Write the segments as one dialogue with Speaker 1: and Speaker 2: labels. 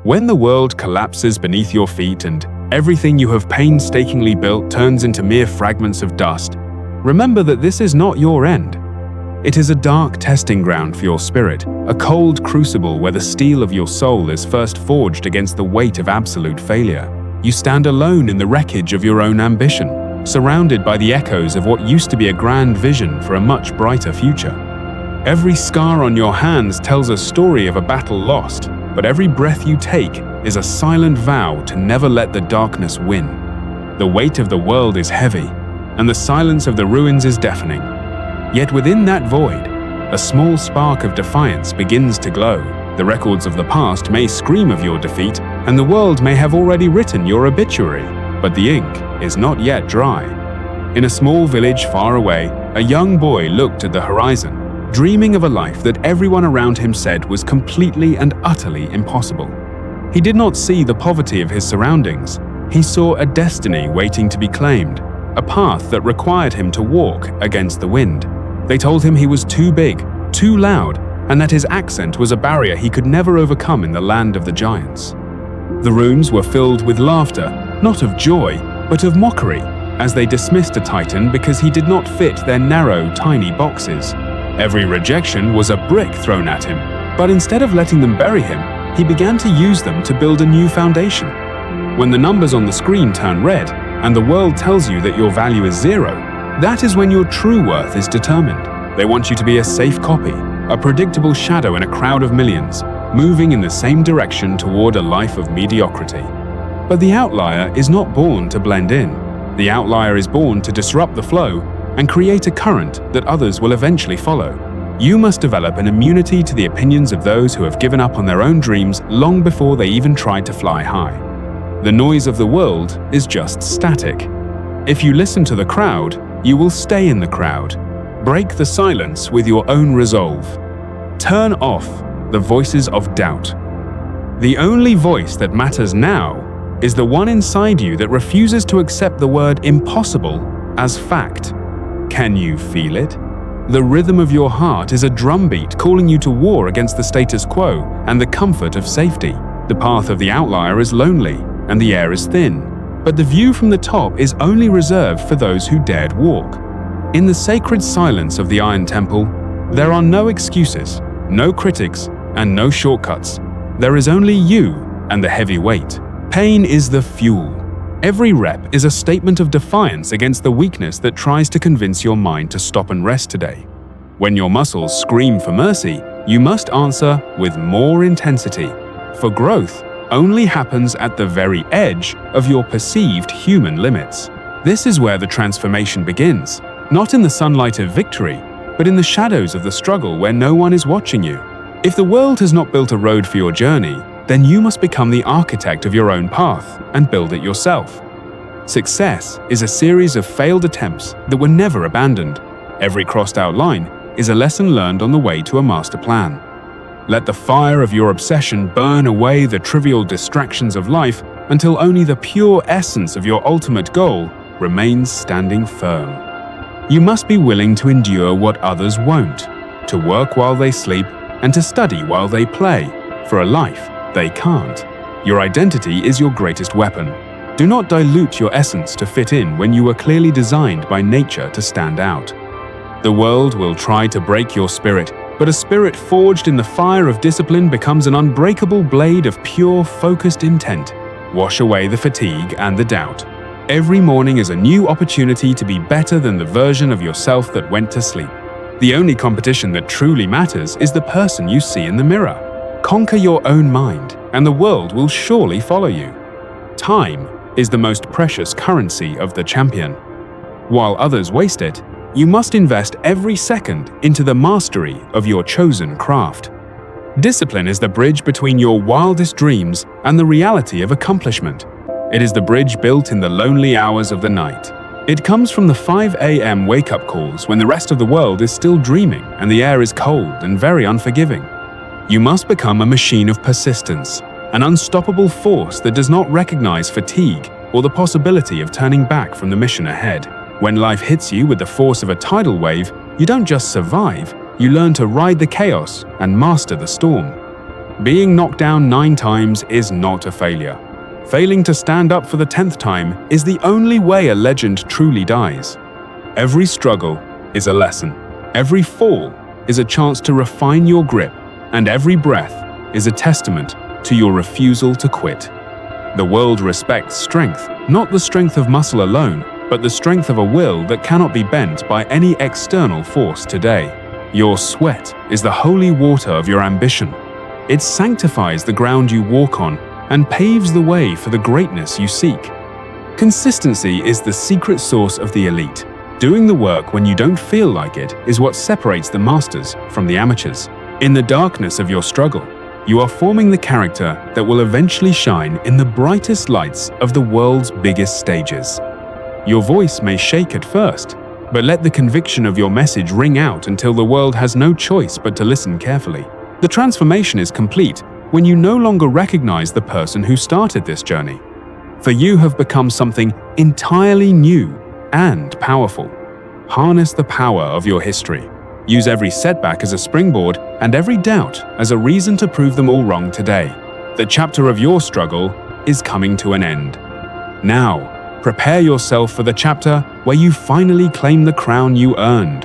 Speaker 1: When the world collapses beneath your feet and everything you have painstakingly built turns into mere fragments of dust, remember that this is not your end. It is a dark testing ground for your spirit, a cold crucible where the steel of your soul is first forged against the weight of absolute failure. You stand alone in the wreckage of your own ambition, surrounded by the echoes of what used to be a grand vision for a much brighter future. Every scar on your hands tells a story of a battle lost, but every breath you take is a silent vow to never let the darkness win. The weight of the world is heavy, and the silence of the ruins is deafening. Yet within that void, a small spark of defiance begins to glow. The records of the past may scream of your defeat, and the world may have already written your obituary, but the ink is not yet dry. In a small village far away, a young boy looked at the horizon, dreaming of a life that everyone around him said was completely and utterly impossible. He did not see the poverty of his surroundings. He saw a destiny waiting to be claimed, a path that required him to walk against the wind. They told him he was too big, too loud, and that his accent was a barrier he could never overcome in the land of the giants. The rooms were filled with laughter, not of joy, but of mockery, as they dismissed a titan because he did not fit their narrow, tiny boxes. Every rejection was a brick thrown at him, but instead of letting them bury him, he began to use them to build a new foundation. When the numbers on the screen turn red, and the world tells you that your value is zero, that is when your true worth is determined. They want you to be a safe copy, a predictable shadow in a crowd of millions, moving in the same direction toward a life of mediocrity. But the outlier is not born to blend in. The outlier is born to disrupt the flow and create a current that others will eventually follow. You must develop an immunity to the opinions of those who have given up on their own dreams long before they even tried to fly high. The noise of the world is just static. If you listen to the crowd, you will stay in the crowd. Break the silence with your own resolve. Turn off the voices of doubt. The only voice that matters now is the one inside you that refuses to accept the word impossible as fact. Can you feel it? The rhythm of your heart is a drumbeat calling you to war against the status quo and the comfort of safety. The path of the outlier is lonely, and the air is thin. But the view from the top is only reserved for those who dared walk. In the sacred silence of the Iron Temple, there are no excuses, no critics, and no shortcuts. There is only you and the heavy weight. Pain is the fuel. Every rep is a statement of defiance against the weakness that tries to convince your mind to stop and rest today. When your muscles scream for mercy, you must answer with more intensity. For growth only happens at the very edge of your perceived human limits. This is where the transformation begins, not in the sunlight of victory, but in the shadows of the struggle where no one is watching you. If the world has not built a road for your journey, then you must become the architect of your own path and build it yourself. Success is a series of failed attempts that were never abandoned. Every crossed out line is a lesson learned on the way to a master plan. Let the fire of your obsession burn away the trivial distractions of life until only the pure essence of your ultimate goal remains standing firm. You must be willing to endure what others won't, to work while they sleep, and to study while they play, for a life they can't. Your identity is your greatest weapon. Do not dilute your essence to fit in when you were clearly designed by nature to stand out. The world will try to break your spirit, but a spirit forged in the fire of discipline becomes an unbreakable blade of pure, focused intent. Wash away the fatigue and the doubt. Every morning is a new opportunity to be better than the version of yourself that went to sleep. The only competition that truly matters is the person you see in the mirror. Conquer your own mind, and the world will surely follow you. Time is the most precious currency of the champion. While others waste it, you must invest every second into the mastery of your chosen craft. Discipline is the bridge between your wildest dreams and the reality of accomplishment. It is the bridge built in the lonely hours of the night. It comes from the 5 a.m. wake-up calls when the rest of the world is still dreaming and the air is cold and very unforgiving. You must become a machine of persistence, an unstoppable force that does not recognize fatigue or the possibility of turning back from the mission ahead. When life hits you with the force of a tidal wave, you don't just survive, you learn to ride the chaos and master the storm. Being knocked down 9 times is not a failure. Failing to stand up for the 10th time is the only way a legend truly dies. Every struggle is a lesson. Every fall is a chance to refine your grip, and every breath is a testament to your refusal to quit. The world respects strength, not the strength of muscle alone, but the strength of a will that cannot be bent by any external force today. Your sweat is the holy water of your ambition. It sanctifies the ground you walk on and paves the way for the greatness you seek. Consistency is the secret sauce of the elite. Doing the work when you don't feel like it is what separates the masters from the amateurs. In the darkness of your struggle, you are forming the character that will eventually shine in the brightest lights of the world's biggest stages. Your voice may shake at first, but let the conviction of your message ring out until the world has no choice but to listen carefully. The transformation is complete when you no longer recognize the person who started this journey. For you have become something entirely new and powerful. Harness the power of your history. Use every setback as a springboard and every doubt as a reason to prove them all wrong today. The chapter of your struggle is coming to an end. Now, prepare yourself for the chapter where you finally claim the crown you earned.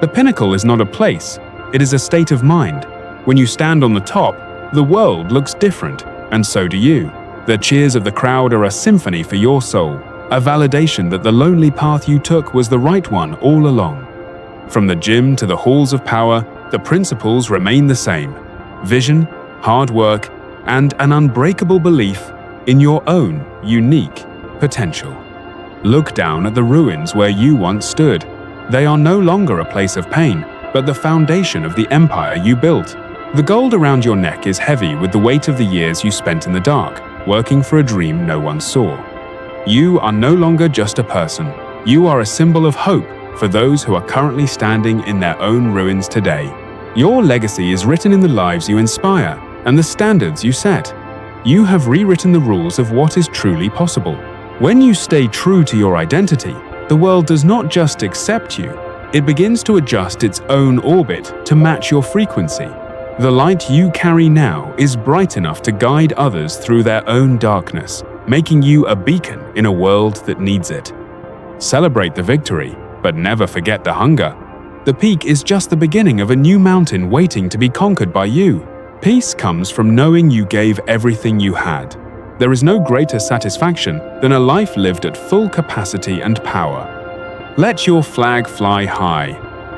Speaker 1: The pinnacle is not a place, it is a state of mind. When you stand on the top, the world looks different, and so do you. The cheers of the crowd are a symphony for your soul, a validation that the lonely path you took was the right one all along. From the gym to the halls of power, the principles remain the same: vision, hard work, and an unbreakable belief in your own unique potential. Look down at the ruins where you once stood. They are no longer a place of pain, but the foundation of the empire you built. The gold around your neck is heavy with the weight of the years you spent in the dark, working for a dream no one saw. You are no longer just a person. You are a symbol of hope for those who are currently standing in their own ruins today. Your legacy is written in the lives you inspire and the standards you set. You have rewritten the rules of what is truly possible. When you stay true to your identity, the world does not just accept you, it begins to adjust its own orbit to match your frequency. The light you carry now is bright enough to guide others through their own darkness, making you a beacon in a world that needs it. Celebrate the victory, but never forget the hunger. The peak is just the beginning of a new mountain waiting to be conquered by you. Peace comes from knowing you gave everything you had. There is no greater satisfaction than a life lived at full capacity and power. Let your flag fly high.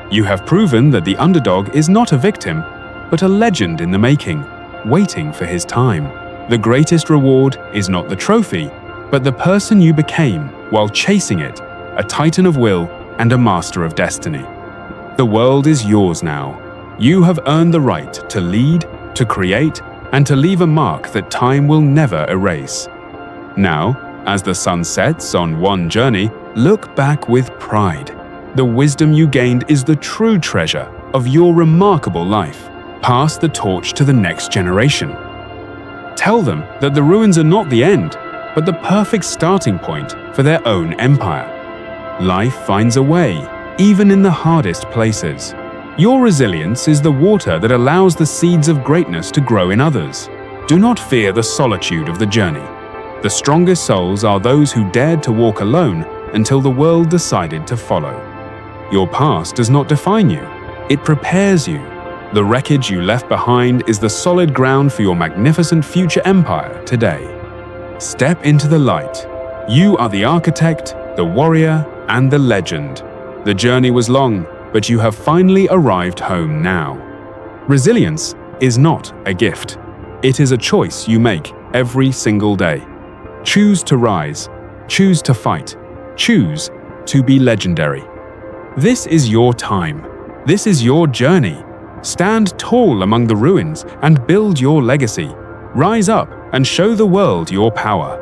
Speaker 1: You have proven that the underdog is not a victim, but a legend in the making, waiting for his time. The greatest reward is not the trophy, but the person you became while chasing it, a titan of will and a master of destiny. The world is yours now. You have earned the right to lead, to create, and to leave a mark that time will never erase. Now, as the sun sets on one journey, look back with pride. The wisdom you gained is the true treasure of your remarkable life. Pass the torch to the next generation. Tell them that the ruins are not the end, but the perfect starting point for their own empire. Life finds a way, even in the hardest places. Your resilience is the water that allows the seeds of greatness to grow in others. Do not fear the solitude of the journey. The strongest souls are those who dared to walk alone until the world decided to follow. Your past does not define you, it prepares you. The wreckage you left behind is the solid ground for your magnificent future empire today. Step into the light. You are the architect, the warrior, and the legend. The journey was long, but you have finally arrived home now. Resilience is not a gift. It is a choice you make every single day. Choose to rise. Choose to fight. Choose to be legendary. This is your time. This is your journey. Stand tall among the ruins and build your legacy. Rise up and show the world your power.